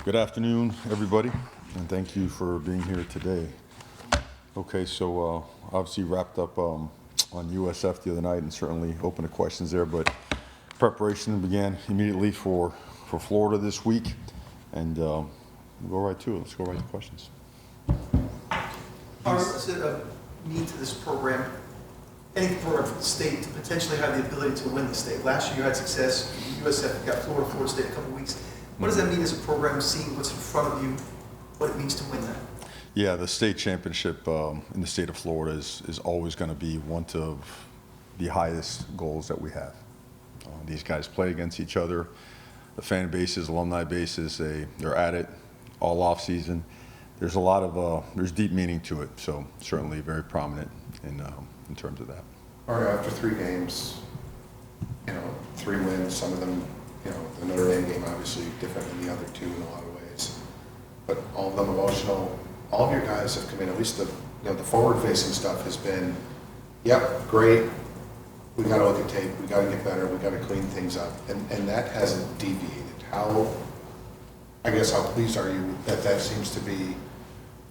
Good afternoon, everybody, and thank you for being here today. Okay, so obviously wrapped up on USF the other night and certainly open to questions there, but preparation began immediately for Florida this week, and we'll go right to it. Let's go right to questions. What does it mean to this program, any program for the state, to potentially have the ability to win the state? Last year you had success, USF got Florida State a couple of weeks. What does that mean as a program, seeing what's in front of you, what it means to win that? Yeah, the state championship in the state of Florida is always going to be one of the highest goals that we have. These guys play against each other. The fan bases, alumni bases, they're at it all off season. There's a lot of there's deep meaning to it, so certainly very prominent in terms of that. All right, after 3 games, 3 wins, some of them, the Notre Dame game obviously different than the other 2 in a lot of ways, but all of them emotional. All of your guys have come in, at least the forward-facing stuff has been, yep, great. We got to look at tape. We got to get better. We got to clean things up, and that hasn't deviated. How pleased are you that seems to be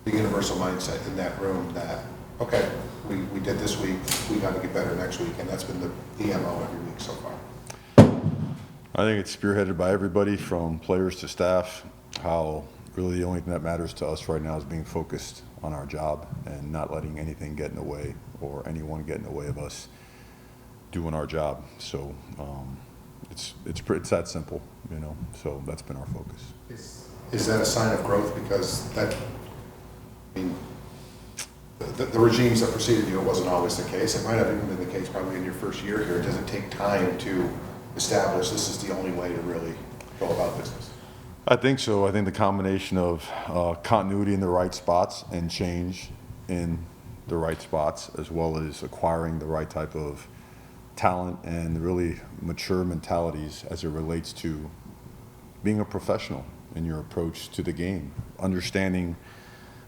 the universal mindset in that room? That okay, we did this week. We got to get better next week, and that's been the MO every week so far. I think it's spearheaded by everybody from players to staff. How really the only thing that matters to us right now is being focused on our job and not letting anything get in the way or anyone get in the way of us doing our job. So it's that simple, So that's been our focus. Is that a sign of growth? Because the regimes that preceded you, it wasn't always the case. It might have even been the case probably in your first year here. Does it take time to establish this is the only way to really go about business? I think so. I think the combination of continuity in the right spots and change in the right spots, as well as acquiring the right type of talent and really mature mentalities as it relates to being a professional in your approach to the game, understanding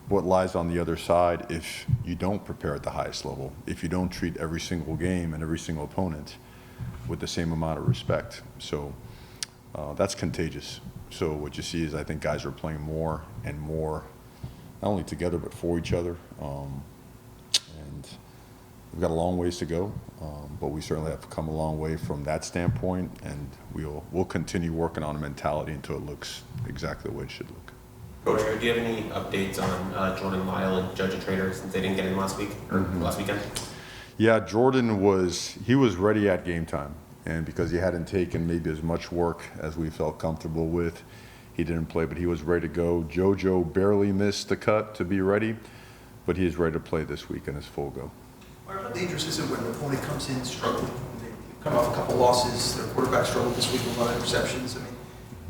what lies on the other side if you don't prepare at the highest level, if you don't treat every single game and every single opponent with the same amount of respect. So that's contagious. So what you see is I think guys are playing more and more, not only together but for each other. And we've got a long ways to go, but we certainly have come a long way from that standpoint, and we'll continue working on a mentality until it looks exactly the way it should look. Coach, do you have any updates on Jordan Lyle and Judge Trader since they didn't get in last week or last weekend? Yeah, Jordan was ready at game time, and because he hadn't taken maybe as much work as we felt comfortable with, he didn't play, but he was ready to go. JoJo barely missed the cut to be ready, but he is ready to play this week and is full go. How dangerous is it when the opponent comes in struggling? They come off a couple losses, their quarterback struggled this week with a lot of interceptions.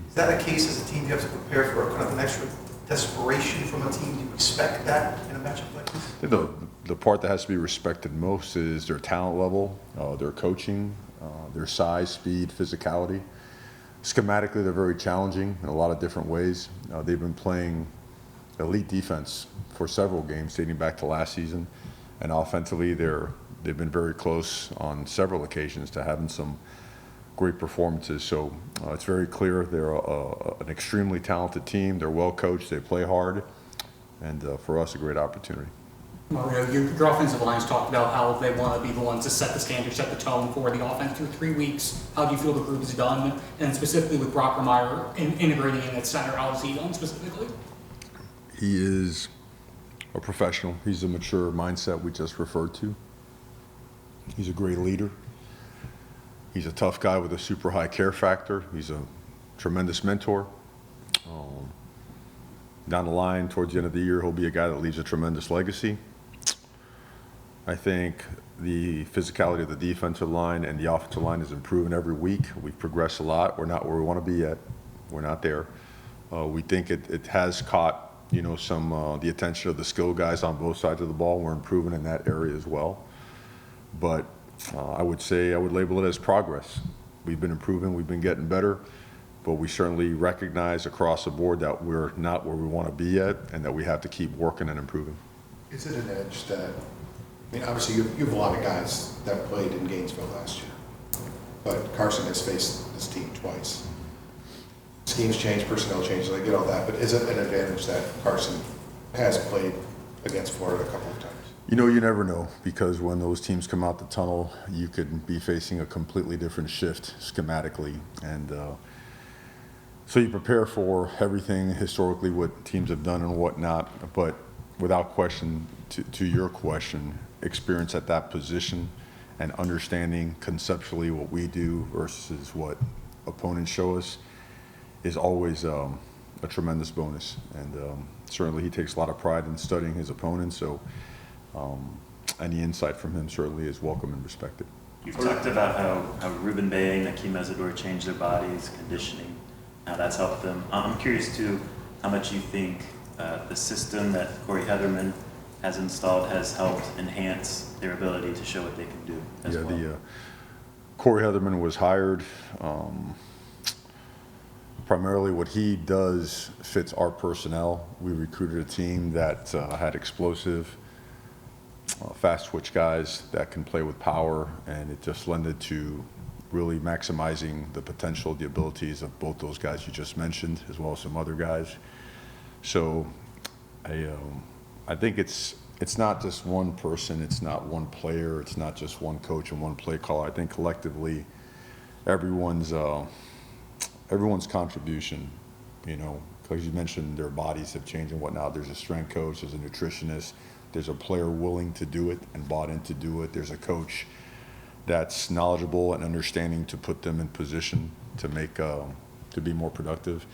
Is that a case as a team you have to prepare for kind of an extra desperation from a team? Do you expect that in a matchup like this? The part that has to be respected most is their talent level, their coaching, their size, speed, physicality. Schematically, they're very challenging in a lot of different ways. They've been playing elite defense for several games dating back to last season, and offensively, they've been very close on several occasions to having some great performances. So it's very clear they're an extremely talented team. They're well coached. They play hard, and for us, a great opportunity. Your offensive line's talked about how they want to be the ones to set the standard, set the tone for the offense through 3 weeks. How do you feel the group has done? And specifically with Brockermeyer integrating in at center, how is he done specifically? He is a professional. He's a mature mindset we just referred to. He's a great leader. He's a tough guy with a super high care factor. He's a tremendous mentor. Down the line, towards the end of the year, he'll be a guy that leaves a tremendous legacy. I think the physicality of the defensive line and the offensive line is improving every week. We've progressed a lot. We're not where we want to be yet. We're not there. We think it has caught some the attention of the skill guys on both sides of the ball. We're improving in that area as well. But I would label it as progress. We've been improving. We've been getting better. But we certainly recognize across the board that we're not where we want to be yet, and that we have to keep working and improving. Is it an edge that, obviously you have a lot of guys that played in Gainesville last year, but Carson has faced this team twice. schemes change, personnel changes, I get all that, but is it an advantage that Carson has played against Florida a couple of times? You know, you never know, because when those teams come out the tunnel, you could be facing a completely different shift schematically. And so you prepare for everything historically, what teams have done and whatnot. But without question, to your question, experience at that position and understanding conceptually what we do versus what opponents show us is always a tremendous bonus. And certainly he takes a lot of pride in studying his opponents. So any insight from him certainly is welcome and respected. You've talked about how Ruben Bay and Akeem Mesidor changed their bodies, conditioning, how that's helped them. I'm curious too, how much you think the system that Corey Heatherman has installed has helped enhance their ability to show what they can do as well. Corey Heatherman was hired. Primarily what he does fits our personnel. We recruited a team that had explosive, fast switch guys that can play with power, and it just lended to really maximizing the potential, the abilities of both those guys you just mentioned, as well as some other guys. So I think it's not just one person, it's not one player, it's not just one coach and one play caller. I think collectively everyone's contribution, you know, because you mentioned their bodies have changed and whatnot. There's a strength coach, there's a nutritionist, there's a player willing to do it and bought in to do it. There's a coach that's knowledgeable and understanding to put them in position to make to be more productive.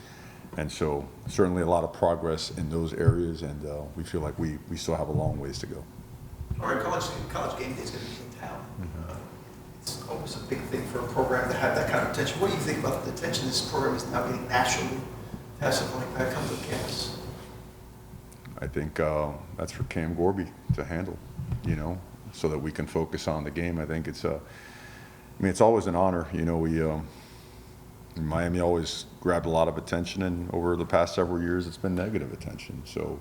And so certainly a lot of progress in those areas, and we feel like we still have a long ways to go. All right, college game day is going to be in town. It's always a big thing for a program to have that kind of attention. What do you think about the attention this program is now getting nationally? Have something like that come to campus? I think that's for Cam Gorby to handle, you know, so that we can focus on the game. I think it's it's always an honor. You know, Miami always grabbed a lot of attention, and over the past several years, it's been negative attention. So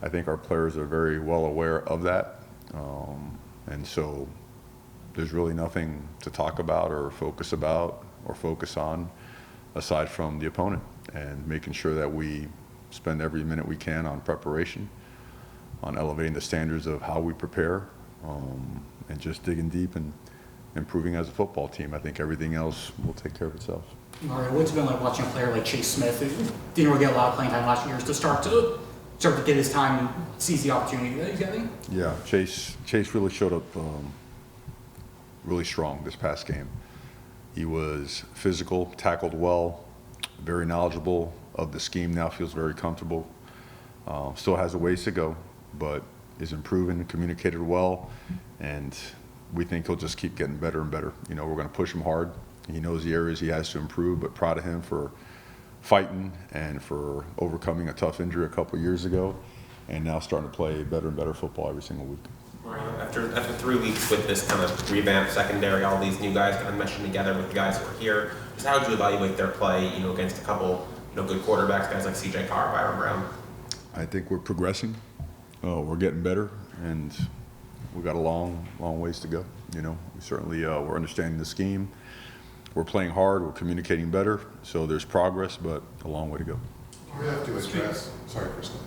I think our players are very well aware of that. And so there's really nothing to talk about or focus on aside from the opponent and making sure that we spend every minute we can on preparation, on elevating the standards of how we prepare, and just digging deep and improving as a football team. I think everything else will take care of itself. Mario, what's it been like watching a player like Chase Smith, who didn't really get a lot of playing time last year, to start to get his time and seize the opportunity that he's getting? Yeah, Chase really showed up really strong this past game. He was physical, tackled well, very knowledgeable of the scheme now, feels very comfortable. Still has a ways to go, but is improving, communicated well, and we think he'll just keep getting better and better. You know, we're going to push him hard. He knows the areas he has to improve, but proud of him for fighting and for overcoming a tough injury a couple years ago, and now starting to play better and better football every single week. After 3 weeks with this kind of revamped secondary, all these new guys kind of meshing together with the guys who are here, just how would you evaluate their play, you know, against a couple, you know, good quarterbacks, guys like C.J. Carr, Byron Brown? I think we're progressing. We're getting better, and we've got a long ways to go. You know, we certainly we're understanding the scheme. We're playing hard. We're communicating better. So there's progress, but a long way to go. We have to address. Sorry, Crystal.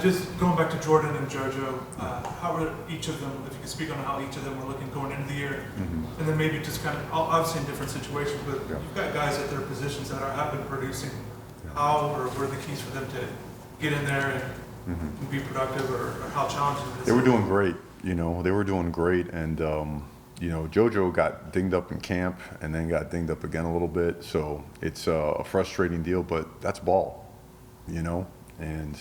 Just going back to Jordan and JoJo, how are each of them, if you could speak on how each of them were looking going into the year, and then maybe just kind of, obviously in different situations, but you've got guys at their positions that have been producing. How or what are the keys for them to get in there and be productive, or how challenging it is? They were doing great. You know, they were doing great, and you know, JoJo got dinged up in camp and then got dinged up again a little bit. So it's a frustrating deal, but that's ball, you know, and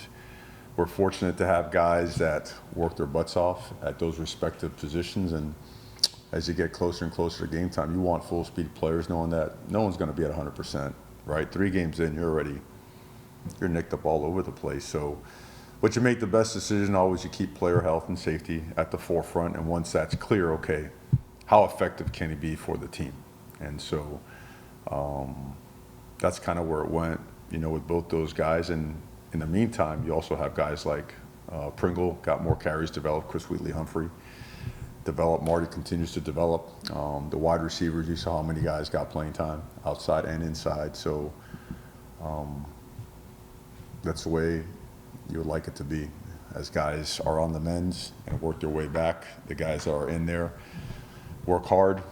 we're fortunate to have guys that work their butts off at those respective positions. And as you get closer and closer to game time, you want full speed players, knowing that no one's going to be at 100%, right? 3 games in, you're nicked up all over the place. So, but you make the best decision always. You keep player health and safety at the forefront. And once that's clear, okay, how effective can he be for the team? And so that's kind of where it went, you know, with both those guys. And in the meantime, you also have guys like Pringle, got more carries developed, Chris Wheatley-Humphrey developed, Marty continues to develop. The wide receivers, you saw how many guys got playing time outside and inside. So That's the way you would like it to be. As guys are on the mends and work their way back, the guys are in there, work hard,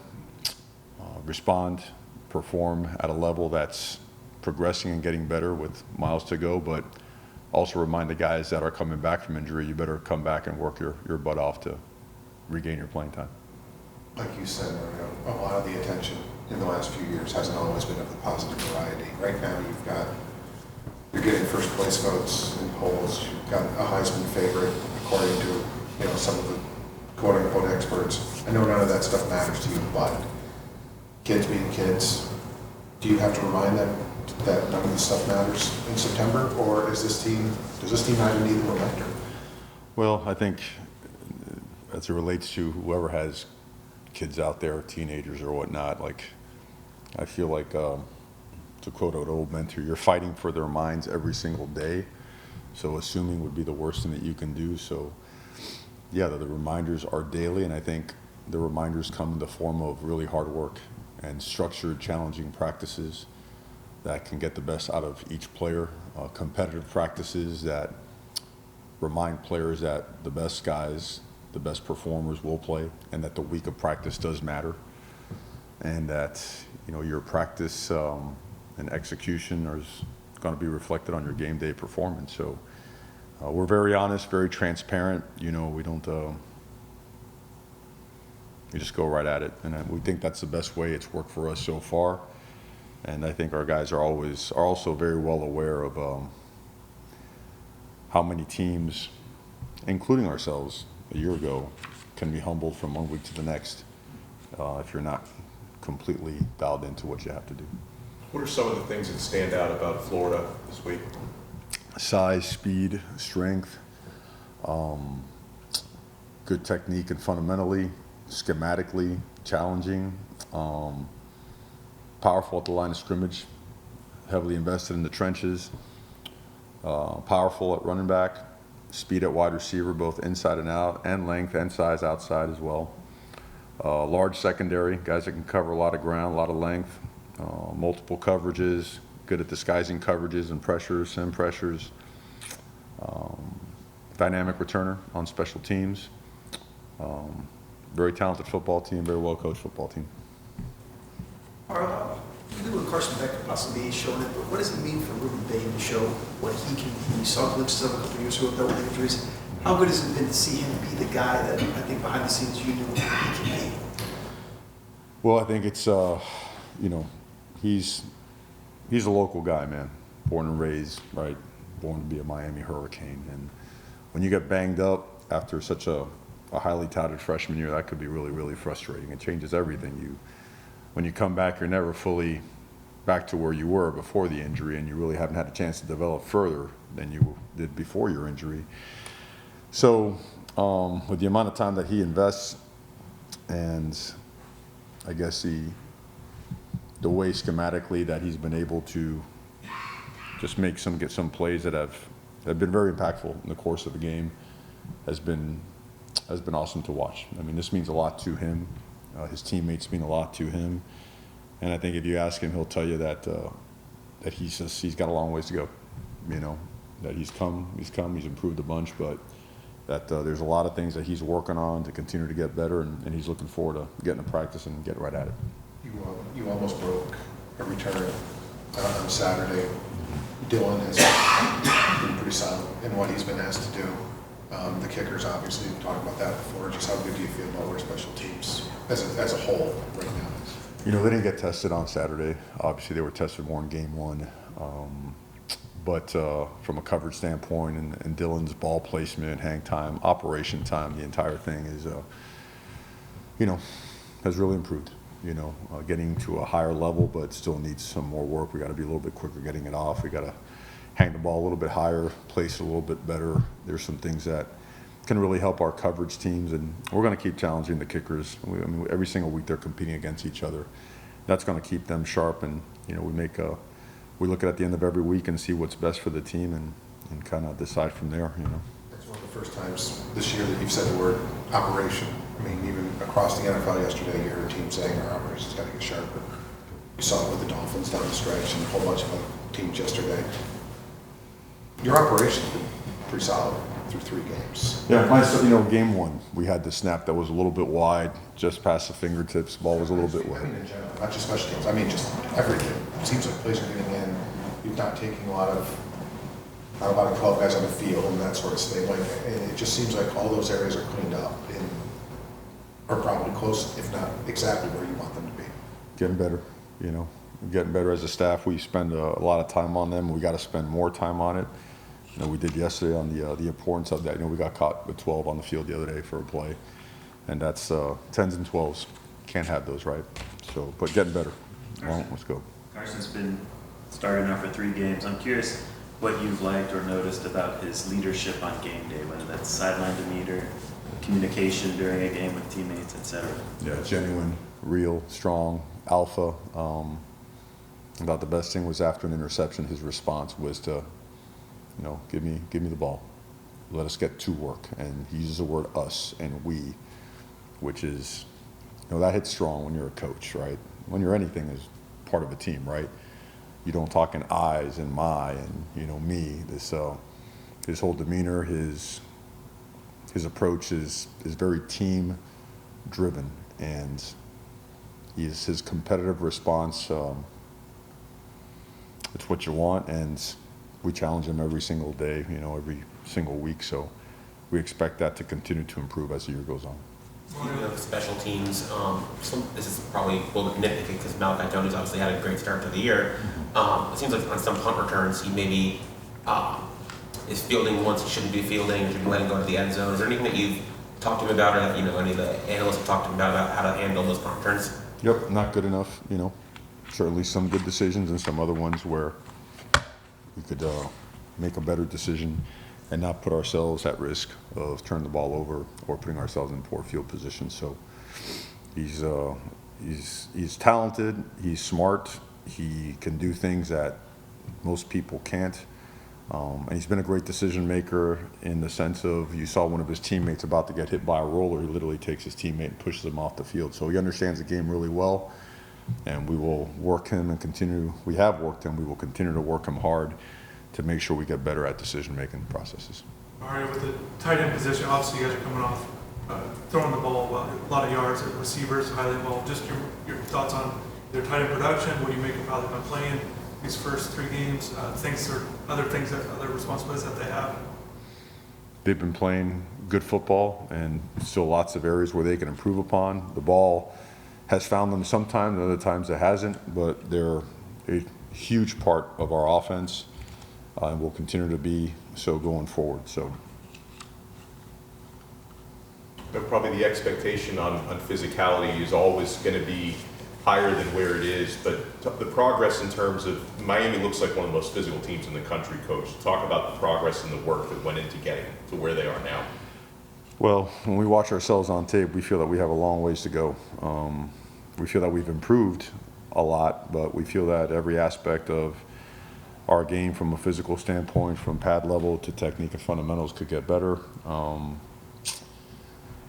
respond, perform at a level that's progressing and getting better with miles to go, but also remind the guys that are coming back from injury, you better come back and work your butt off to regain your playing time. Like you said, Mario, a lot of the attention in the last few years hasn't always been of the positive variety. Right now, you're getting first place votes in polls. You've got a Heisman favorite, according to some of the quote unquote experts. I know none of that stuff matters to you, but kids being kids, do you have to remind them that none of this stuff matters in September, or does this team not even need the reminder? Well, I think as it relates to whoever has kids out there, teenagers or whatnot, like I feel like to quote an old mentor, you're fighting for their minds every single day. So assuming would be the worst thing that you can do. So yeah, the reminders are daily, and I think the reminders come in the form of really hard work and structured, challenging practices that can get the best out of each player, competitive practices that remind players that the best guys, the best performers will play, and that the week of practice does matter, and that your practice and execution is going to be reflected on your game day performance. So we're very honest, very transparent. We don't we just go right at it, and we think that's the best way. It's worked for us so far, and I think our guys are also very well aware of how many teams, including ourselves a year ago, can be humbled from one week to the next if you're not completely dialed into what you have to do. What are some of the things that stand out about Florida this week? Size, speed, strength, good technique and fundamentally, schematically challenging, powerful at the line of scrimmage, heavily invested in the trenches, powerful at running back, speed at wide receiver, both inside and out, and length and size outside as well. Large secondary, guys that can cover a lot of ground, a lot of length, multiple coverages, good at disguising coverages and pressures, sim pressures. Dynamic returner on special teams. Very talented football team, very well coached football team. You knew Carson Beck could possibly be showing it, but what does it mean for Ruben Bain to show what he can be? We saw glimpses of a couple years ago with injuries. How good has it been to see him be the guy that I think behind the scenes you knew he can be? Well, I think it's he's a local guy, man. Born and raised, right? Born to be a Miami Hurricane. And when you get banged up after such a highly touted freshman year, that could be really, really frustrating. It changes everything. When you come back, you're never fully back to where you were before the injury, and you really haven't had a chance to develop further than you did before your injury. So with the amount of time that he invests, and I guess the way schematically that he's been able to just get some plays that have been very impactful in the course of the game has been awesome to watch. I mean, this means a lot to him. His teammates mean a lot to him, and I think if you ask him, he'll tell you that he's got a long ways to go. That he's improved a bunch, but that there's a lot of things that he's working on to continue to get better, and he's looking forward to getting to practice and getting right at it. You almost broke a return on Saturday. Dylan has been pretty solid in what he's been asked to do. The kickers, obviously, we've talked about that before. Just how good do you feel about where special teams as a whole right now is? They didn't get tested on Saturday. Obviously, they were tested more in game one. But from a coverage standpoint and Dylan's ball placement, hang time, operation time, the entire thing is, has really improved. Getting to a higher level, but still needs some more work. We got to be a little bit quicker getting it off. We got to hang the ball a little bit higher, place it a little bit better. There's some things that can really help our coverage teams, and we're going to keep challenging the kickers. Every single week they're competing against each other. That's going to keep them sharp, and we look at the end of every week and see what's best for the team, and kind of decide from there. It's one of the first times this year that you've said the word operation. I mean, even across the NFL yesterday, you heard a team saying our operation's got to get sharper. You saw it with the Dolphins down the stretch and a whole bunch of teams yesterday. Your operation's been pretty solid through 3 games. Yeah, game one, we had the snap that was a little bit wide, just past the fingertips. Ball was a little bit I wide. mean, in general, not just special teams. I mean, just everything. It seems like plays are getting in. You're not taking not a lot of 12 guys on the field and that sort of thing. Like, it just seems like all those areas are cleaned up and are probably close, if not exactly where you want them to be. Getting better, getting better as a staff. We spend a lot of time on them. We got to spend more time on it. We did yesterday on the importance of that. We got caught with 12 on the field the other day for a play, and that's 10s and 12s. Can't have those, right? So, but getting better. Well, let's go. Carson's been starting now for 3 games. I'm curious what you've liked or noticed about his leadership on game day, whether that's sideline demeanor, communication during a game with teammates, etc. Yeah, genuine, real, strong, alpha. About the best thing was after an interception, his response was to, give me the ball. Let us get to work. And he uses the word us and we, which is, that hits strong when you're a coach, right? When you're anything as part of a team, right? You don't talk in I's and my and, me. His whole demeanor, his approach is very team driven, and his competitive response, it's what you want, and we challenge him every single day, every single week. So we expect that to continue to improve as the year goes on. Speaking of special teams, this is probably a little bit nitpicky because Malachi Jones obviously had a great start to the year. It seems like on some punt returns, he maybe is fielding once he shouldn't be fielding, or should be letting go to the end zone. Is there anything that you've talked to him about, or that any of the analysts have talked to him about how to handle those punt returns? Yep, not good enough. Certainly some good decisions and some other ones where we could make a better decision and not put ourselves at risk of turning the ball over or putting ourselves in poor field position. So he's talented, he's smart, he can do things that most people can't. And he's been a great decision maker in the sense of, you saw one of his teammates about to get hit by a roller, he literally takes his teammate and pushes him off the field. So he understands the game really well, and we will work him and continue. We have worked him, we will continue to work him hard to make sure we get better at decision making processes. All right, with the tight end position, obviously you guys are coming off throwing the ball a lot of yards at receivers, highly involved. Just your thoughts on their tight end production, what do you make of how they've been playing these first 3 games, other responsibilities that they have? They've been playing good football, and still lots of areas where they can improve upon. The ball has found them sometimes, other times it hasn't, but they're a huge part of our offense, and will continue to be so going forward. So, Probably the expectation on physicality is always going to be higher than where it is, but the progress in terms of Miami looks like one of the most physical teams in the country, Coach. Talk about the progress and the work that went into getting to where they are now. well, when we watch ourselves on tape, we feel that we have a long ways to go. We feel that we've improved a lot, but we feel that every aspect of our game from a physical standpoint, from pad level to technique and fundamentals, could get better.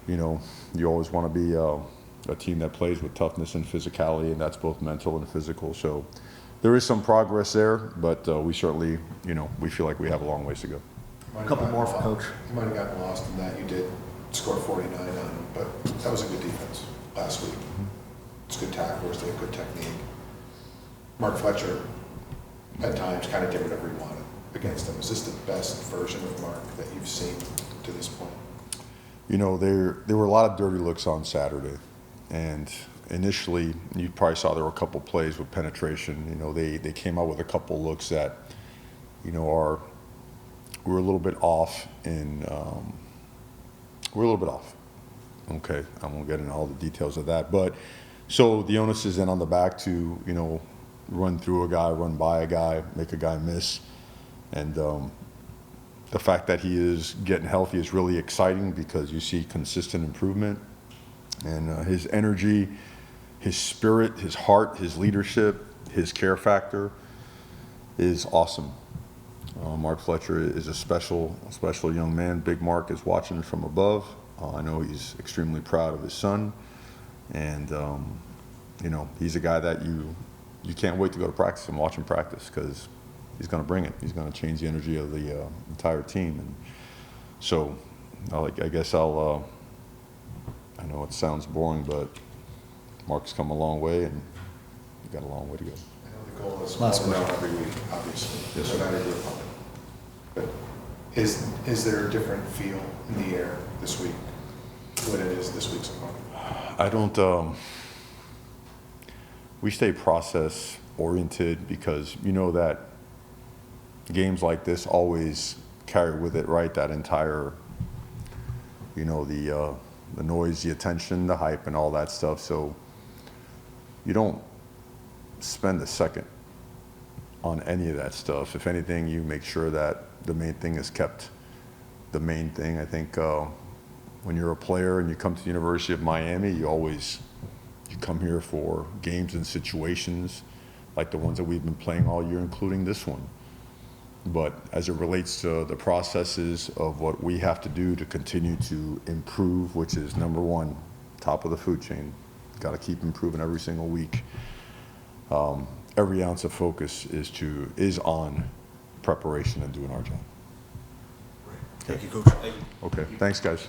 You always want to be a team that plays with toughness and physicality, and that's both mental and physical. So there is some progress there, but we certainly, we feel like we have a long ways to go. A couple more for Coach. You might have gotten lost in that. You did score 49 on them, but that was a good defense last week. It's good tacklers, they have good technique. Mark Fletcher, at times, kind of did whatever he wanted against them. Is this the best version of Mark that you've seen to this point? There were a lot of dirty looks on Saturday, and initially, you probably saw there were a couple plays with penetration. They came out with a couple looks that, we're a little bit off we're a little bit off. Okay, I won't get into all the details of that, but so the onus is then on the back to, run through a guy, run by a guy, make a guy miss, and the fact that he is getting healthy is really exciting because you see consistent improvement, and his energy, his spirit, his heart, his leadership, his care factor is awesome. Mark Fletcher is a special young man. Big Mark is watching from above. I know he's extremely proud of his son, and he's a guy that you can't wait to go to practice and watch him practice, because he's going to bring it. He's going to change the energy of the entire team. And so I guess I'll, I know it sounds boring, but Mark's come a long way, and we've got a long way to go. I know the goal is one and out every week, obviously, Yes, no sir. matter your opponent. But is there a different feel in the air this week when it is this week's opponent? I don't, we stay process oriented because you know that games like this always carry with it, right, that entire, you know, the noise, the attention, the hype and all that stuff. So you don't spend a second on any of that stuff. If anything, you make sure that the main thing is kept the main thing. I think when you're a player and you come to the University of Miami, you come here for games and situations like the ones that we've been playing all year, including this one. But as it relates to the processes of what we have to do to continue to improve, which is number one, top of the food chain, got to keep improving every single week. Every ounce of focus is on preparation and doing our job. Thank you, Coach. Okay, thanks, guys.